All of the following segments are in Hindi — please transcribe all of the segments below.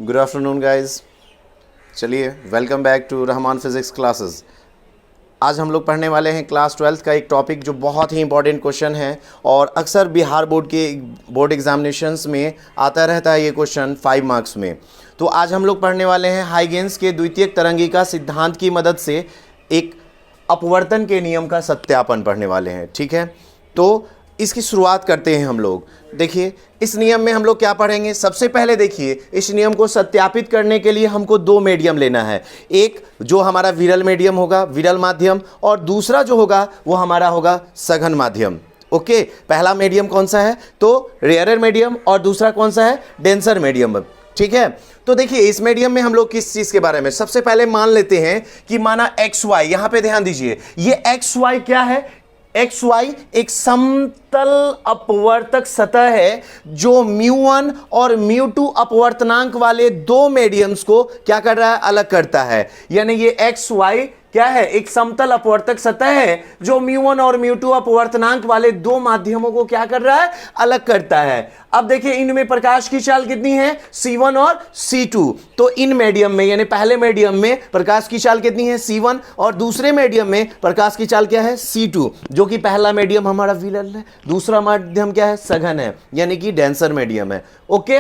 Good afternoon guys. चलिए welcome back to Rahman physics classes. आज हम लोग पढ़ने वाले हैं क्लास 12th का एक टॉपिक जो बहुत ही इंपॉर्टेंट क्वेश्चन है और अक्सर बिहार बोर्ड के बोर्ड एग्जामिनेशंस में आता रहता है ये क्वेश्चन 5 मार्क्स में। तो आज हम लोग पढ़ने वाले हैं हाइगेंस के द्वितीयक तरंगिका सिद्धांत की मदद से एक अपवर्तन के नियम का सत्यापन पढ़ने वाले हैं। ठीक है, तो इसकी शुरुआत करते हैं हम लोग। देखिए इस नियम में हम लोग क्या पढ़ेंगे। सबसे पहले देखिए इस नियम को सत्यापित करने के लिए हमको दो मीडियम लेना है। एक जो हमारा विरल मीडियम होगा, विरल माध्यम, और दूसरा जो होगा वो हमारा होगा सघन माध्यम। ओके, पहला मीडियम कौन सा है तो रेयरर मीडियम, और दूसरा कौन सा है डेंसर मीडियम। ठीक है, तो देखिए इस मीडियम में हम लोग किस चीज के बारे में सबसे पहले मान लेते हैं कि माना एक्स वाई, यहां पे ध्यान दीजिए ये एक्स वाई क्या है। एक्स वाई एक समतल अपवर्तक सतह है जो μ1 और μ2 अपवर्तनांक वाले दो मीडियम्स को क्या कर रहा है, अलग करता है। यानी ये एक्स वाई क्या है, एक समतल अपवर्तक सतह है जो μ1 और μ2 अपवर्तनांक वाले दो माध्यमों को क्या कर रहा है, अलग करता है। अब देखिए इनमें प्रकाश की चाल कितनी है, C1 और C2। तो इन मीडियम में यानी पहले मीडियम में प्रकाश की चाल कितनी है C1, और दूसरे मीडियम में प्रकाश की चाल क्या है C2, जो कि पहला मीडियम हमारा विरल है, दूसरा माध्यम क्या है, सघन है, यानी कि डेंसर मीडियम है। ओके,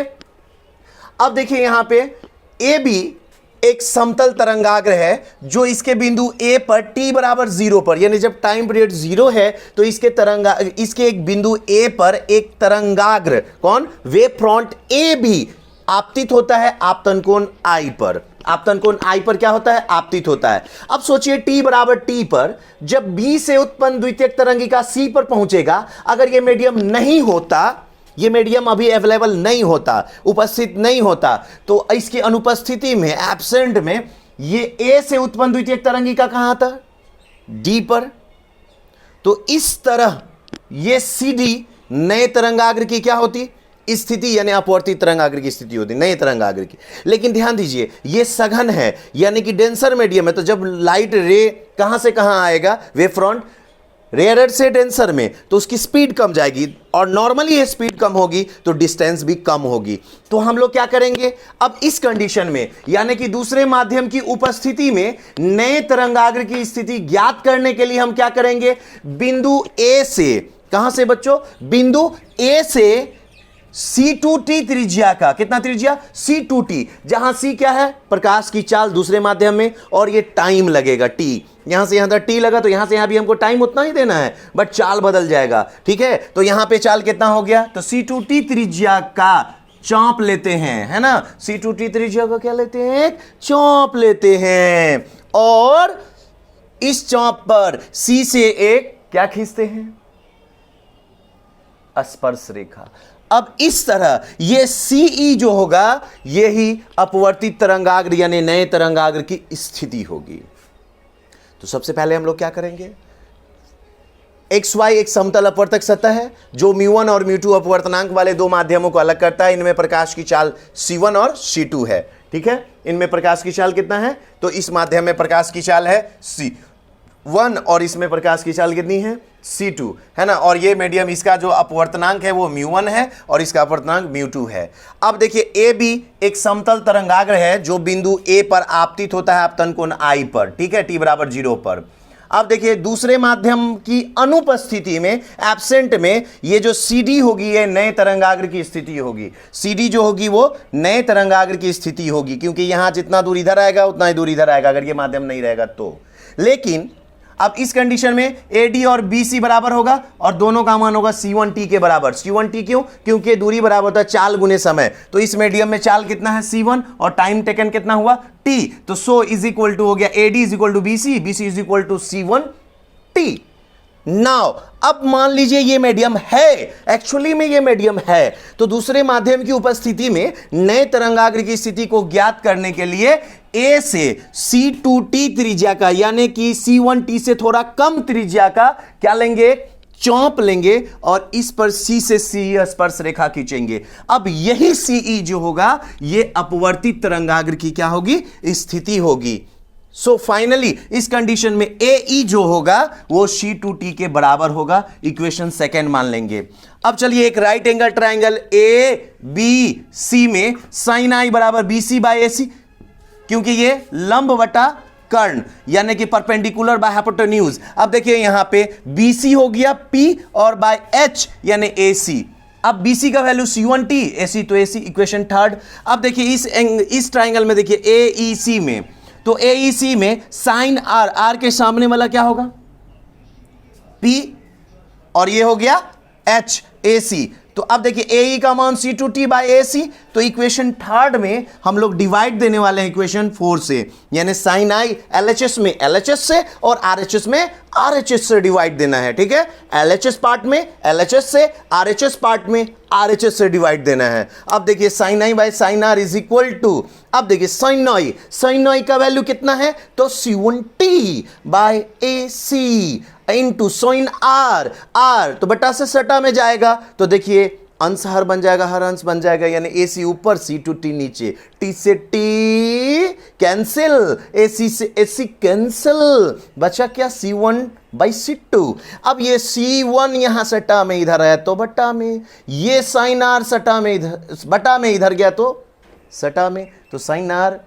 अब देखिए यहां पे ए बी एक समतल तरंगाग्र है जो इसके बिंदु ए पर t बराबर 0 पर, यानी जब टाइम पीरियड 0 है तो इसके एक बिंदु ए पर एक तरंगाग्र कौन, वेव फ्रंट ए भी आपतित होता है आपतन कोण I पर। आपतन कोण I पर क्या होता है, आपतित होता है। अब सोचिए t बराबर t पर जब B से उत्पन्न द्वितीयक तरंगिका C पर पहुंचेगा, अगर यह मीडियम नहीं होता, ये मीडियम अभी अवेलेबल नहीं होता, उपस्थित नहीं होता, तो इसकी अनुपस्थिति में, एब्सेंट में, ये ए से उत्पन्न द्वितीयक तरंगिका कहां आता, डी पर। तो इस तरह ये सीधी नए तरंगाग्र की क्या होती स्थिति, यानी अपवर्तित तरंगाग्र की स्थिति होती, नए तरंगाग्र की। लेकिन ध्यान दीजिए ये सघन है यानी कि डेंसर मीडियम है, तो जब लाइट रे कहां से कहां आएगा, वेव फ्रंट रेयरर से डेंसर में, तो उसकी स्पीड कम जाएगी, और नॉर्मली ये स्पीड कम होगी तो डिस्टेंस भी कम होगी। तो हम लोग क्या करेंगे अब इस कंडीशन में, यानी कि दूसरे माध्यम की उपस्थिति में नए तरंगाग्र की स्थिति ज्ञात करने के लिए हम क्या करेंगे, बिंदु ए से, कहां से बच्चों, बिंदु ए से C2t त्रिज्या का, कितना त्रिज्या C2t, जहां C क्या है प्रकाश की चाल दूसरे माध्यम में, और ये टाइम लगेगा t, यहां से यहां तक t लगा तो यहां से यहां भी हमको टाइम उतना ही देना है, बट चाल बदल जाएगा। ठीक है, तो यहां पे चाल कितना हो गया, तो C2t त्रिज्या का चौंप लेते हैं, है ना, C2t त्रिज्या का क्या लेते हैं, चौंप लेते हैं, और इस चौंप पर C से एक क्या खींचते हैं, स्पर्श रेखा। अब इस तरह ये CE जो होगा यही अपवर्तित तरंगाग्र यानी नए तरंगाग्र की स्थिति होगी। तो सबसे पहले हम लोग क्या करेंगे, XY एक समतल अपवर्तक सतह है जो μ1 और μ2 अपवर्तनांक वाले दो माध्यमों को अलग करता है। इनमें प्रकाश की चाल C1 और C2 है। ठीक है, इनमें प्रकाश की चाल कितना है, तो इस माध्यम में प्रकाश की चाल है C1 और इसमें प्रकाश की चाल कितनी है C2, है ना, और ये मीडियम इसका जो अपवर्तनांक है वो μ1 है और इसका अपवर्तनांक μ2 है। अब देखिए AB एक समतल तरंगाग्र है जो बिंदु A पर आपतित होता है आपतन कोण I पर। ठीक है, t बराबर 0 पर। अब देखिए दूसरे माध्यम की अनुपस्थिति में, एब्सेंट में, ये जो CD होगी ये नए तरंगाग्र की स्थिति होगी। CD जो होगी वो नए तरंगाग्र की स्थिति होगी, क्योंकि यहां जितना दूर इधर आएगा उतना ही दूर इधर आएगा अगर ये माध्यम नहीं रहेगा तो। लेकिन अब इस कंडीशन में AD और BC बराबर होगा और दोनों का मान होगा C1t के बराबर। C1t क्यों, क्योंकि दूरी बराबर होता है चाल गुने समय, तो इस मीडियम में चाल कितना है C1 और टाइम टेकन कितना हुआ t, तो सो इज इक्वल टू हो गया AD is equal to BC, BC is equal to C1t। Now अब मान लीजिए ये मीडियम है, एक्चुअली में ये मीडियम है, तो दूसरे माध्यम की उपस्थिति में नए तरंगाग्र की स्थिति को ज्ञात करने के लिए A से C2t त्रिज्या का, यानी कि C1t से थोड़ा कम त्रिज्या का क्या लेंगे, चौंप लेंगे, और इस पर C से C स्पर्श रेखा खींचेंगे। अब यही CE जो होगा ये अपवर्तित तरंगाग्र की क्या होगी, स्थिति होगी। सो फाइनली इस कंडीशन में ए ई जो होगा वो C2T के बराबर होगा, इक्वेशन सेकेंड मान लेंगे। अब चलिए एक right angle triangle A B C में साइन आई बराबर बी सी बाई ए सी, क्योंकि ये लंब बटा कर्ण यानी कि परपेंडिकुलर बाय हाइपोटेन्यूज। अब देखिए यहां पे बी सी हो गया P और बाय H यानी ए सी। अब BC का वैल्यू C1T, AC तो AC, इक्वेशन थर्ड। अब देखिए इस ट्राइंगल में देखिए AEC में, तो AEC में साइन R, R के सामने वाला क्या होगा P और ये हो गया H, AC। तो अब देखिए AE का मान C2T बाई AC, तो इक्वेशन थर्ड में हम लोग डिवाइड देने वाले हैं इक्वेशन 4 से, यानी साइन आई LHS में LHS से और RHS में RHS से डिवाइड देना है। ठीक है, LHS पार्ट में LHS से, RHS पार्ट में RHS से डिवाइड देना है। अब देखिए sine i by sine r is equal to, अब देखिए साइन आई का वैल्यू कितना है, तो C1T by AC into sine r, r तो बटा से सटा में जाएगा, तो देखिए अंश हर बन जाएगा, हर अंश बन जाएगा, यानी AC ऊपर C2T नीचे, T से T कैंसिल, AC से AC कैंसिल, बचा क्या C1 बाई C2। अब ये C1 यहां सटा में इधर है तो बटा में, ये साइन आर सटा में इधर, बटा में इधर गया तो सटा में, तो sign R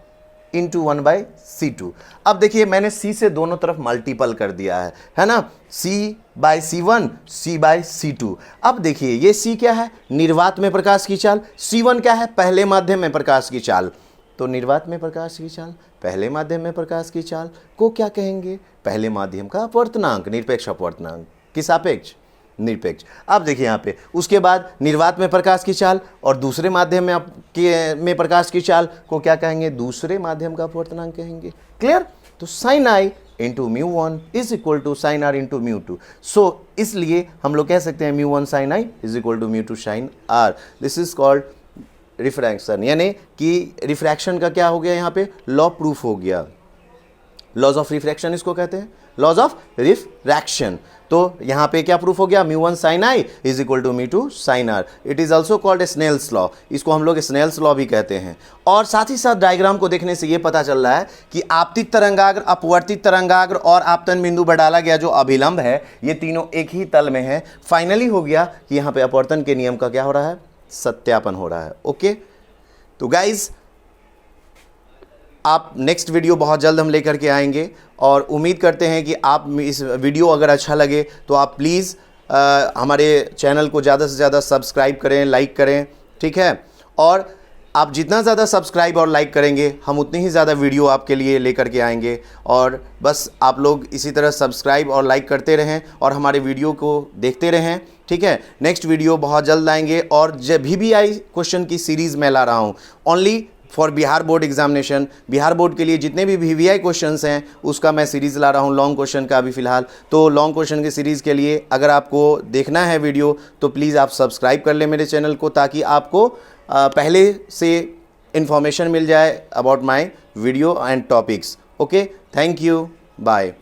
into 1 by C2। अब देखिए मैंने C से दोनों तरफ मल्टीपल कर दिया है ना, C by C1, C by C2। अब देखिए ये C क्या है, निर्वात में प्रकाश की चाल, C1 क्या है, पहले माध्यम में प्रकाश की चाल, तो निर्वात में प्रकाश की चाल, पहले माध्यम में प्रकाश की चाल को क्या कहेंगे, पहले माध्यम का अपवर्तनांक, निरपेक्ष अपवर्तनांक, किस सापेक्ष, निरपेक्ष। अब देखिए यहाँ पे उसके बाद निर्वात में प्रकाश की चाल और दूसरे माध्यम में प्रकाश की चाल को क्या कहेंगे, दूसरे माध्यम का अपवर्तनांक कहेंगे। क्लियर, तो sine I into μ1 is equal to sine R into μ2। So इसलिए हम लोग कह सकते हैं μ1 sine I is equal to μ2 sine R. This is called refraction, यानी कि रिफ्रैक्शन का क्या हो गया, यहाँ पे लॉ प्रूफ हो गया। लॉज ऑफ रिफ्रैक्शन इसको कहते हैं, लॉज ऑफ रिफ्रैक्शन। तो यहां पे क्या प्रूफ हो गया, μ1 sine I is equal to μ2 sine R. It is also called Snell's law, इसको हम लोग स्नेल्स लॉ भी कहते हैं। और साथ ही साथ डायग्राम को देखने से यह पता चल रहा है कि आपतित तरंगाग्र, अपवर्तित तरंगाग्र और आपतन बिंदु पर डाला गया जो अभिलंब है, ये तीनों एक ही तल में है। फाइनली हो गया कि यहाँ पे अपवर्तन के नियम का क्या हो रहा है, सत्यापन हो रहा है। ओके, तो गाइज आप नेक्स्ट वीडियो बहुत जल्द हम लेकर के आएंगे और उम्मीद करते हैं कि आप इस वीडियो अगर अच्छा लगे तो आप प्लीज़ हमारे चैनल को ज़्यादा से ज़्यादा सब्सक्राइब करें, लाइक करें। ठीक है, और आप जितना ज़्यादा सब्सक्राइब और लाइक करेंगे हम उतनी ही ज़्यादा वीडियो आपके लिए लेकर के आएंगे। और बस आप लोग इसी तरह सब्सक्राइब और लाइक करते रहें और हमारे वीडियो को देखते रहें। ठीक है, नेक्स्ट वीडियो बहुत जल्द आएंगे और जब VVI क्वेश्चन की सीरीज़ मैं ला रहा हूँ only for Bihar board examination. Bihar board के लिए जितने भी VVI क्वेश्चंस हैं उसका मैं सीरीज़ ला रहा हूँ, लॉन्ग क्वेश्चन का अभी फ़िलहाल। तो लॉन्ग क्वेश्चन की सीरीज़ के लिए अगर आपको देखना है वीडियो तो प्लीज़ आप सब्सक्राइब कर लें मेरे चैनल को, ताकि आपको पहले से इन्फॉर्मेशन मिल जाए about my video and topics. Okay, thank you, bye.